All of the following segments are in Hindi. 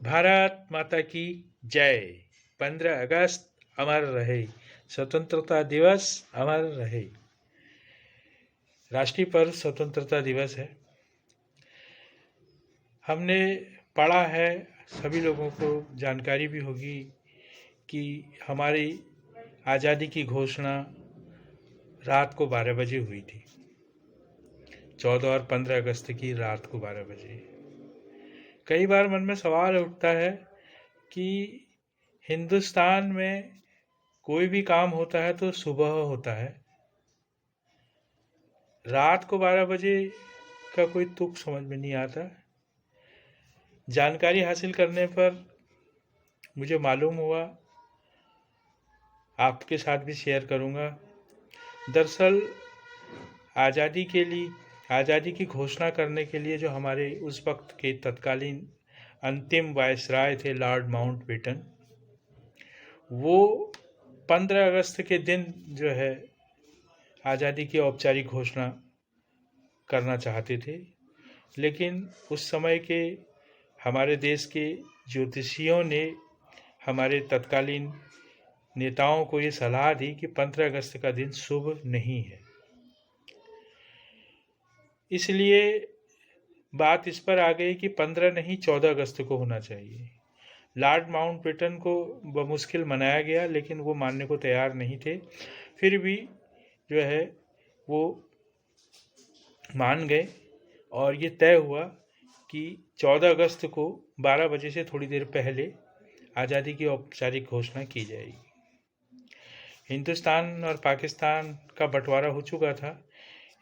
भारत माता की जय। 15 अगस्त अमर रहे, स्वतंत्रता दिवस अमर रहे। राष्ट्रीय पर्व स्वतंत्रता दिवस है। हमने पढ़ा है, सभी लोगों को जानकारी भी होगी कि हमारी आज़ादी की घोषणा रात को 12 बजे हुई थी। 14 और 15 अगस्त की रात को 12 बजे। कई बार मन में सवाल उठता है कि हिंदुस्तान में कोई भी काम होता है तो सुबह होता है, रात को 12 बजे का कोई तुक समझ में नहीं आता। जानकारी हासिल करने पर मुझे मालूम हुआ, आपके साथ भी शेयर करूंगा। दरअसल आज़ादी की घोषणा करने के लिए जो हमारे उस वक्त के तत्कालीन अंतिम वायसराय थे लॉर्ड माउंटबेटन, वो 15 अगस्त के दिन जो है आज़ादी की औपचारिक घोषणा करना चाहते थे। लेकिन उस समय के हमारे देश के ज्योतिषियों ने हमारे तत्कालीन नेताओं को ये सलाह दी कि 15 अगस्त का दिन शुभ नहीं है। इसलिए बात इस पर आ गई कि 15 नहीं 14 अगस्त को होना चाहिए। लॉर्ड माउंटबेटन को बमुश्किल मनाया गया, लेकिन वो मानने को तैयार नहीं थे। फिर भी जो है वो मान गए और ये तय हुआ कि 14 अगस्त को 12 बजे से थोड़ी देर पहले आज़ादी की औपचारिक घोषणा की जाएगी। हिंदुस्तान और पाकिस्तान का बंटवारा हो चुका था,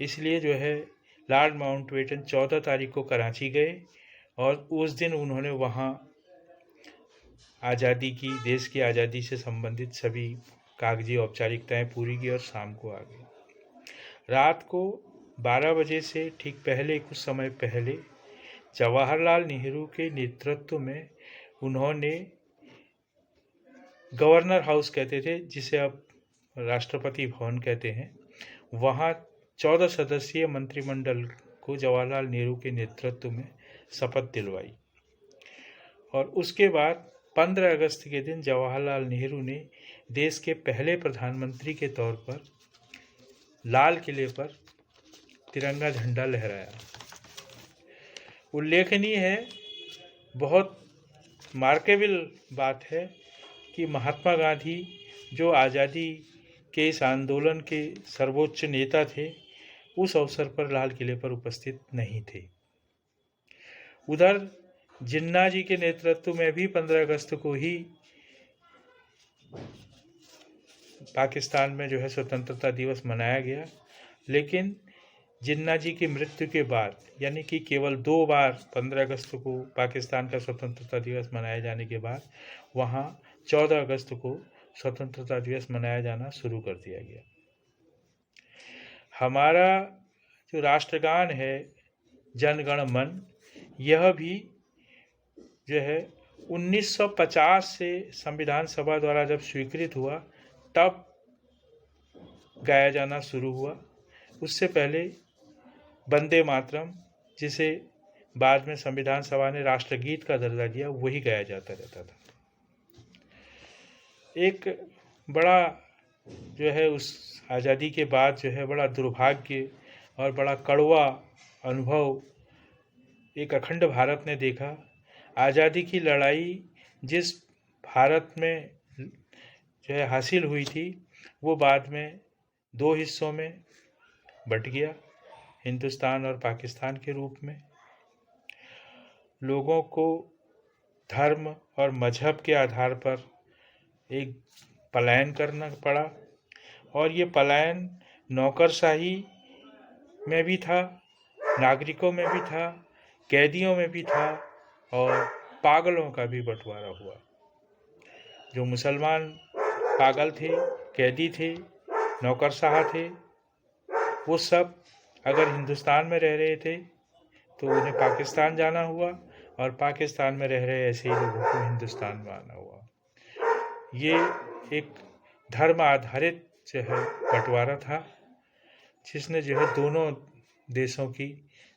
इसलिए जो है लॉर्ड माउंटबेटन 14 तारीख को कराची गए और उस दिन उन्होंने वहाँ देश की आज़ादी से संबंधित सभी कागजी औपचारिकताएं पूरी की और शाम को आ गए। रात को 12 बजे से ठीक पहले, कुछ समय पहले, जवाहरलाल नेहरू के नेतृत्व में उन्होंने गवर्नर हाउस कहते थे, जिसे अब राष्ट्रपति भवन कहते हैं, वहाँ 14 सदस्यीय मंत्रिमंडल को जवाहरलाल नेहरू के नेतृत्व में शपथ दिलवाई। और उसके बाद 15 अगस्त के दिन जवाहरलाल नेहरू ने देश के पहले प्रधानमंत्री के तौर पर लाल किले पर तिरंगा झंडा लहराया। उल्लेखनीय है, बहुत मार्केबल बात है कि महात्मा गांधी जो आज़ादी के इस आंदोलन के सर्वोच्च नेता थे, उस अवसर पर लाल किले पर उपस्थित नहीं थे। उधर जिन्ना जी के नेतृत्व में भी 15 अगस्त को ही पाकिस्तान में जो है स्वतंत्रता दिवस मनाया गया। लेकिन जिन्ना जी की मृत्यु के बाद, यानी कि केवल 2 बार 15 अगस्त को पाकिस्तान का स्वतंत्रता दिवस मनाए जाने के बाद वहाँ 14 अगस्त को स्वतंत्रता दिवस मनाया जाना शुरू कर दिया गया। हमारा जो राष्ट्रगान है जन गण मन, यह भी जो है 1950 से संविधान सभा द्वारा जब स्वीकृत हुआ तब गाया जाना शुरू हुआ। उससे पहले वंदे मातरम, जिसे बाद में संविधान सभा ने राष्ट्रगीत का दर्जा दिया, वही गाया जाता रहता था। एक बड़ा जो है उस आज़ादी के बाद जो है बड़ा दुर्भाग्य और बड़ा कड़वा अनुभव एक अखंड भारत ने देखा। आज़ादी की लड़ाई जिस भारत में जो है हासिल हुई थी, वो बाद में 2 हिस्सों में बट गया, हिंदुस्तान और पाकिस्तान के रूप में। लोगों को धर्म और मजहब के आधार पर एक पलायन करना पड़ा, और ये पलायन नौकरशाही में भी था, नागरिकों में भी था, कैदियों में भी था, और पागलों का भी बंटवारा हुआ। जो मुसलमान पागल थे, कैदी थे, नौकरशाह थे, वो सब अगर हिंदुस्तान में रह रहे थे तो उन्हें पाकिस्तान जाना हुआ, और पाकिस्तान में रह रहे ऐसे ही लोगों को हिंदुस्तान में आना हुआ। ये एक धर्म आधारित जो है बंटवारा था, जिसने जो है दोनों देशों की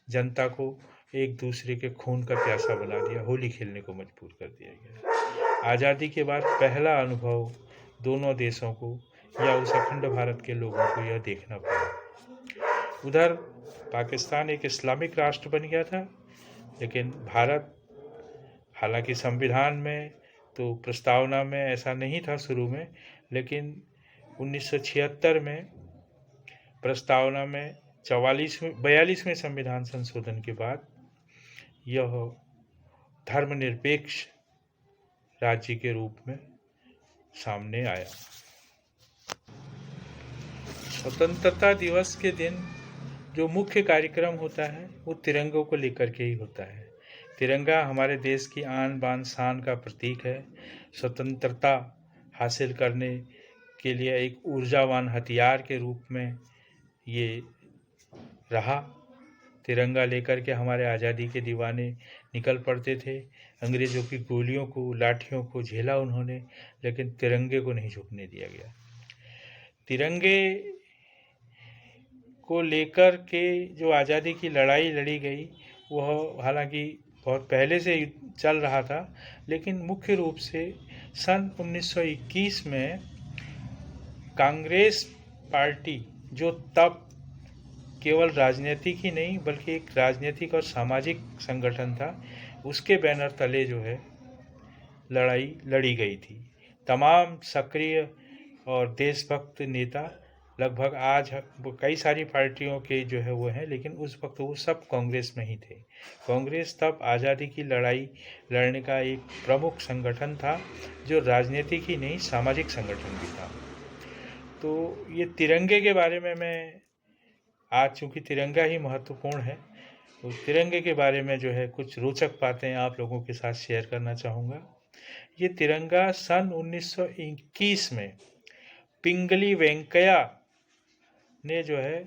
जनता को एक दूसरे के खून का प्यासा बना दिया, होली खेलने को मजबूर कर दिया गया। आज़ादी के बाद पहला अनुभव दोनों देशों को या उस अखंड भारत के लोगों को यह देखना पड़ा। उधर पाकिस्तान एक इस्लामिक राष्ट्र बन गया था, लेकिन भारत, हालांकि संविधान में तो प्रस्तावना में ऐसा नहीं था शुरू में, लेकिन 1976 में प्रस्तावना में 42वें संविधान संशोधन के बाद यह धर्मनिरपेक्ष राज्य के रूप में सामने आया। स्वतंत्रता दिवस के दिन जो मुख्य कार्यक्रम होता है वो तिरंगों को लेकर के ही होता है। तिरंगा हमारे देश की आन बान शान का प्रतीक है। स्वतंत्रता हासिल करने के लिए एक ऊर्जावान हथियार के रूप में ये रहा। तिरंगा लेकर के हमारे आज़ादी के दीवाने निकल पड़ते थे। अंग्रेज़ों की गोलियों को, लाठियों को झेला उन्होंने, लेकिन तिरंगे को नहीं झुकने दिया गया। तिरंगे को लेकर के जो आज़ादी की लड़ाई लड़ी गई वह हालांकि बहुत पहले से चल रहा था, लेकिन मुख्य रूप से सन 1921 में कांग्रेस पार्टी, जो तब केवल राजनीतिक ही नहीं बल्कि एक राजनीतिक और सामाजिक संगठन था, उसके बैनर तले जो है लड़ाई लड़ी गई थी। तमाम सक्रिय और देशभक्त नेता, लगभग आज कई सारी पार्टियों के जो है वो हैं, लेकिन उस वक्त वो सब कांग्रेस में ही थे। कांग्रेस तब आज़ादी की लड़ाई लड़ने का एक प्रमुख संगठन था, जो राजनीतिक ही नहीं सामाजिक संगठन भी था। तो ये तिरंगे के बारे में मैं आज, चूँकि तिरंगा ही महत्वपूर्ण है, तो तिरंगे के बारे में जो है कुछ रोचक बातें आप लोगों के साथ शेयर करना चाहूँगा। ये तिरंगा सन 1921 में पिंगली वेंकैया ने जो है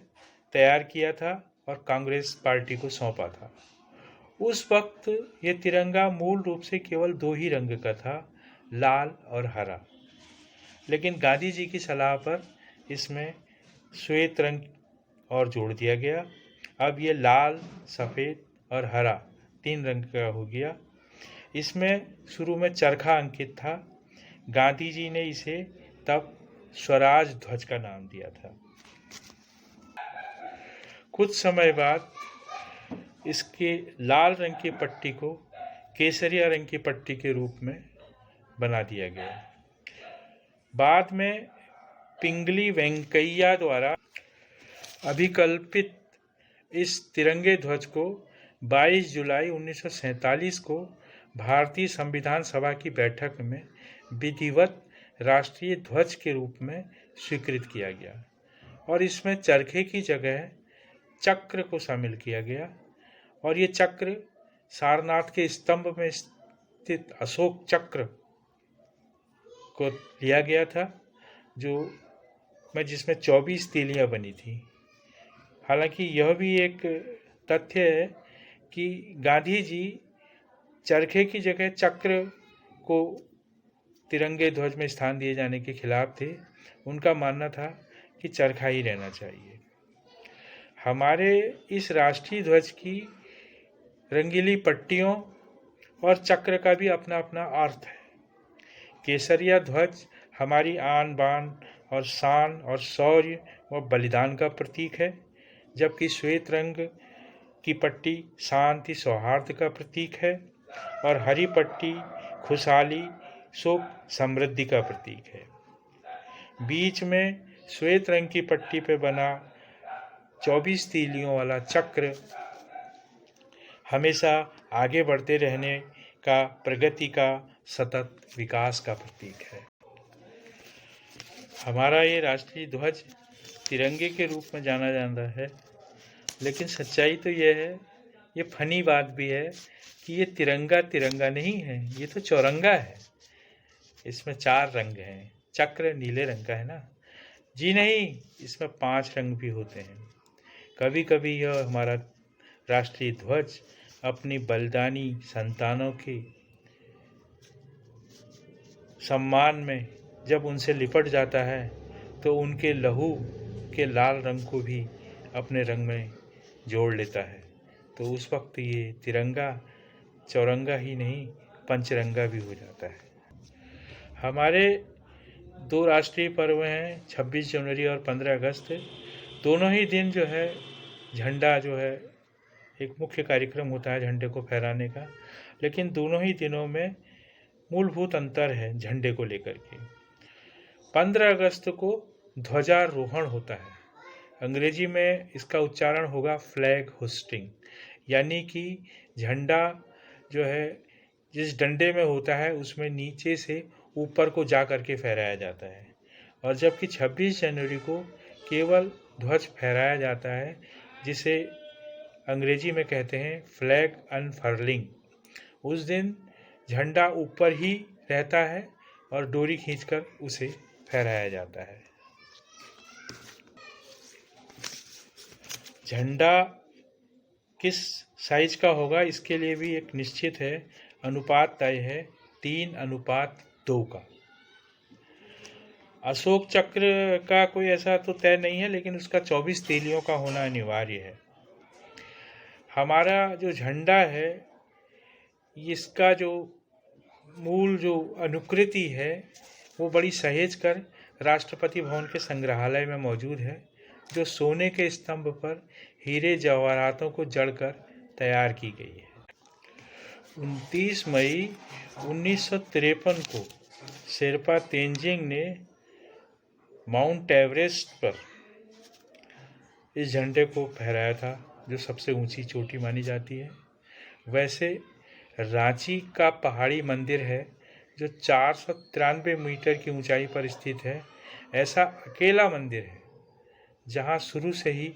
तैयार किया था और कांग्रेस पार्टी को सौंपा था। उस वक्त ये तिरंगा मूल रूप से केवल 2 ही रंग का था, लाल और हरा, लेकिन गांधी जी की सलाह पर इसमें श्वेत रंग और जोड़ दिया गया। अब ये लाल, सफ़ेद और हरा 3 रंग का हो गया। इसमें शुरू में चरखा अंकित था। गांधी जी ने इसे तब स्वराज ध्वज का नाम दिया था। कुछ समय बाद इसके लाल रंग की पट्टी को केसरिया रंग की पट्टी के रूप में बना दिया गया। बाद में पिंगली वेंकैया द्वारा अभिकल्पित इस तिरंगे ध्वज को 22 जुलाई 1947 को भारतीय संविधान सभा की बैठक में विधिवत राष्ट्रीय ध्वज के रूप में स्वीकृत किया गया और इसमें चरखे की जगह चक्र को शामिल किया गया। और ये चक्र सारनाथ के स्तंभ में स्थित अशोक चक्र को लिया गया था, जिसमें 24 तीलियां बनी थी। हालांकि यह भी एक तथ्य है कि गांधी जी चरखे की जगह चक्र को तिरंगे ध्वज में स्थान दिए जाने के खिलाफ थे। उनका मानना था कि चरखा ही रहना चाहिए। हमारे इस राष्ट्रीय ध्वज की रंगीली पट्टियों और चक्र का भी अपना अपना अर्थ है। केसरिया ध्वज हमारी आन बान और शान और शौर्य व बलिदान का प्रतीक है, जबकि श्वेत रंग की पट्टी शांति सौहार्द का प्रतीक है और हरी पट्टी खुशहाली सुख समृद्धि का प्रतीक है। बीच में श्वेत रंग की पट्टी पे बना 24 तीलियों वाला चक्र हमेशा आगे बढ़ते रहने का, प्रगति का, सतत विकास का प्रतीक है। हमारा ये राष्ट्रीय ध्वज तिरंगे के रूप में जाना जाता है, लेकिन सच्चाई तो ये है, ये फनी बात भी है कि ये तिरंगा तिरंगा नहीं है, ये तो चौरंगा है। इसमें 4 रंग हैं। चक्र नीले रंग का है ना? जी नहीं, इसमें 5 रंग भी होते हैं। कभी कभी यह हमारा राष्ट्रीय ध्वज अपनी बलिदानी संतानों के सम्मान में जब उनसे लिपट जाता है तो उनके लहू के लाल रंग को भी अपने रंग में जोड़ लेता है। तो उस वक्त ये तिरंगा चौरंगा ही नहीं पंचरंगा भी हो जाता है। हमारे 2 राष्ट्रीय पर्व हैं 26 जनवरी और 15 अगस्त। दोनों ही दिन जो है झंडा जो है एक मुख्य कार्यक्रम होता है झंडे को फहराने का, लेकिन दोनों ही दिनों में मूलभूत अंतर है झंडे को लेकर के। 15 अगस्त को ध्वजारोहण होता है। अंग्रेजी में इसका उच्चारण होगा फ्लैग होस्टिंग, यानी कि झंडा जो है जिस डंडे में होता है उसमें नीचे से ऊपर को जा करके फहराया जाता है। और जबकि 26 जनवरी को केवल ध्वज फहराया जाता है, जिसे अंग्रेजी में कहते हैं फ्लैग अनफर्लिंग। उस दिन झंडा ऊपर ही रहता है और डोरी खींचकर उसे फहराया जाता है। झंडा किस साइज का होगा इसके लिए भी एक निश्चित है, अनुपात तय है 3:2 का। अशोक चक्र का कोई ऐसा तो तय नहीं है, लेकिन उसका 24 तीलियों का होना अनिवार्य है। हमारा जो झंडा है इसका जो मूल जो अनुकृति है वो बड़ी सहेज कर राष्ट्रपति भवन के संग्रहालय में मौजूद है, जो सोने के स्तंभ पर हीरे जवाहरातों को जड़कर तैयार की गई है। 29 मई 1953 को शेरपा तेंजिंग ने माउंट एवरेस्ट पर इस झंडे को फहराया था, जो सबसे ऊंची चोटी मानी जाती है। वैसे रांची का पहाड़ी मंदिर है जो 493 मीटर की ऊंचाई पर स्थित है। ऐसा अकेला मंदिर है जहां शुरू से ही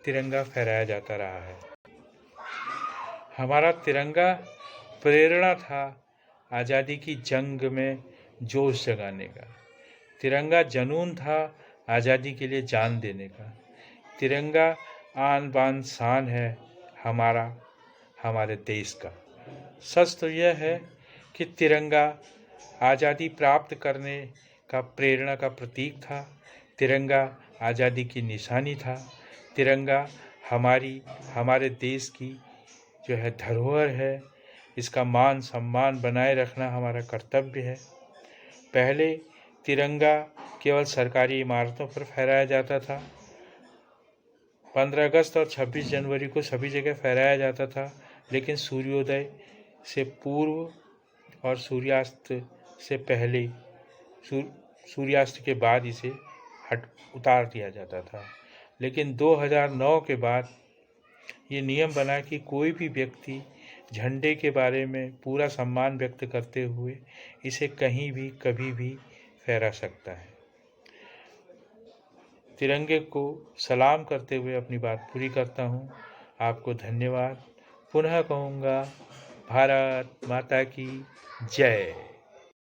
तिरंगा फहराया जाता रहा है। हमारा तिरंगा प्रेरणा था आज़ादी की जंग में जोश जगाने का। तिरंगा जुनून था आज़ादी के लिए जान देने का। तिरंगा आन बान शान है हमारे देश का। सच तो यह है कि तिरंगा आज़ादी प्राप्त करने का प्रेरणा का प्रतीक था। तिरंगा आज़ादी की निशानी था। तिरंगा हमारे देश की जो है धरोहर है। इसका मान सम्मान बनाए रखना हमारा कर्तव्य है। पहले तिरंगा केवल सरकारी इमारतों पर फहराया जाता था। 15 अगस्त और 26 जनवरी को सभी जगह फहराया जाता था, लेकिन सूर्योदय से पूर्व और सूर्यास्त से पहले सूर्यास्त के बाद इसे उतार दिया जाता था। लेकिन 2009 के बाद ये नियम बना कि कोई भी व्यक्ति झंडे के बारे में पूरा सम्मान व्यक्त करते हुए इसे कहीं भी कभी भी फहरा सकता है। तिरंगे को सलाम करते हुए अपनी बात पूरी करता हूँ। आपको धन्यवाद। पुनः कहूँगा, भारत माता की जय।